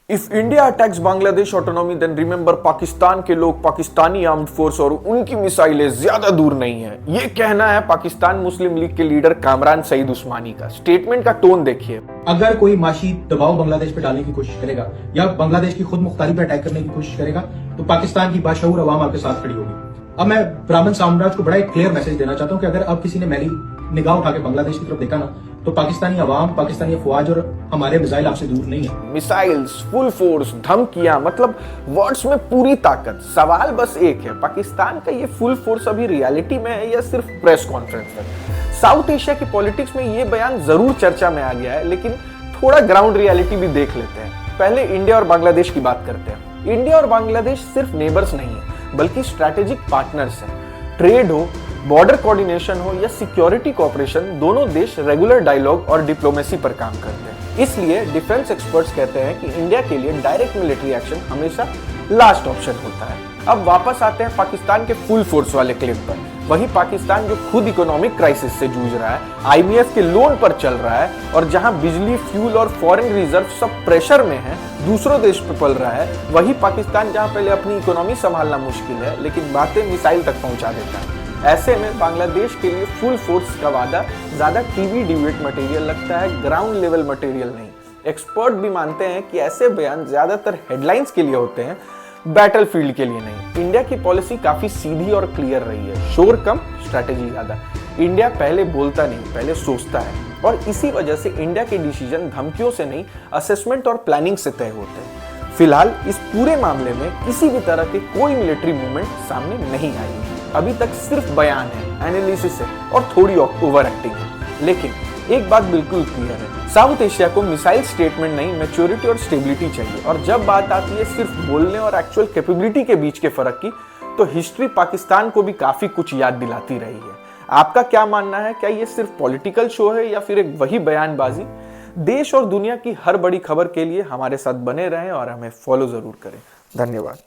If India attacks Bangladesh autonomy then remember Pakistan के लोग Pakistani armed force और उनकी मिसाइलें ज्यादा दूर नहीं है। ये कहना है पाकिस्तान मुस्लिम लीग के लीडर कामरान सईद उस्मानी का। स्टेटमेंट का टोन देखिए। अगर कोई माशी दबाव बांग्लादेश पे डालने की कोशिश करेगा या बांग्लादेश की खुद मुख्तारी पे अटैक करने की कोशिश करेगा तो पाकिस्तान की बाशऊर अवाम आपके साथ खड़ी होगी। अब मैं ब्राह्मण साम्राज्य को बड़ा एक क्लियर मैसेज देना चाहता हूं कि अगर अब किसी ने मेरी निगाह उठा के बांग्लादेश की तरफ देखा ना तो पाकिस्तानी अवाम, पाकिस्तानी अफवाज और हमारे मिसाइल आपसे दूर नहीं है। मिसाइल्स, फुल फोर्स, धमकियां, मतलब वर्ड्स में पूरी ताकत। सवाल बस एक है, पाकिस्तान का ये फुल फोर्स अभी रियलिटी में है या सिर्फ प्रेस कॉन्फ्रेंस में? साउथ एशिया की पॉलिटिक्स में ये बयान जरूर चर्चा में आ गया है, लेकिन थोड़ा ग्राउंड रियलिटी भी देख लेते हैं। पहले इंडिया और बांग्लादेश की बात करते हैं। इंडिया और बांग्लादेश सिर्फ नेबर्स नहीं है, बल्कि स्ट्रैटेजिक पार्टनर्स हैं। ट्रेड हो, बॉर्डर कोऑर्डिनेशन हो या सिक्योरिटी कोऑपरेशन, दोनों देश रेगुलर डायलॉग और डिप्लोमेसी पर काम करते हैं। इसलिए डिफेंस एक्सपर्ट्स कहते हैं कि इंडिया के लिए डायरेक्ट मिलिट्री एक्शन हमेशा लास्ट ऑप्शन होता है। अब वापस आते हैं पाकिस्तान के फुल फोर्स वाले क्लेम पर। वही पाकिस्तान जो खुद इकोनॉमिक क्राइसिस से जूझ रहा है, IMF के लोन पर चल रहा है और जहां बिजली, फ्यूल और फॉरेन रिजर्व सब प्रेशर में है, दूसरों देश पे पल रहा है। वही पाकिस्तान जहां पहले अपनी इकोनॉमी संभालना मुश्किल है, लेकिन बातें मिसाइल तक पहुंचा देता है। ऐसे में बांग्लादेश के लिए फुल फोर्स का वादा ज्यादा टीवी डिबेट मटेरियल लगता है, ग्राउंड लेवल मटेरियल नहीं। एक्सपर्ट भी मानते हैं कि ऐसे बयान ज्यादातर हेडलाइंस के लिए होते हैं, बैटलफील्ड के लिए नहीं। इंडिया की पॉलिसी काफी सीधी और क्लियर रही है, शोर कम, स्ट्रैटेजी ज्यादा। इंडिया पहले बोलता नहीं, पहले सोचता है, और इसी वजह से इंडिया के डिसीजन धमकियों से नहीं, असेसमेंट और प्लानिंग से तय होते हैं। फिलहाल इस पूरे मामले में किसी भी तरह के कोई मिलिट्री मूवमेंट सामने नहीं आई है। अभी तक सिर्फ बयान है, एनालिसिस है और थोड़ी ओवर एक्टिंग है। लेकिन एक बात बिल्कुल क्लियर है, साउथ एशिया को मिसाइल स्टेटमेंट नहीं, मैच्योरिटी और स्टेबिलिटी चाहिए। और जब बात आती है सिर्फ बोलने और एक्चुअल कैपेबिलिटी के बीच के फर्क की, तो हिस्ट्री पाकिस्तान को भी काफी कुछ याद दिलाती रही है। आपका क्या मानना है? क्या ये सिर्फ पॉलिटिकल शो है या फिर एक वही बयानबाजी? देश और दुनिया की हर बड़ी खबर के लिए हमारे साथ बने रहें और हमें फॉलो जरूर करें। धन्यवाद।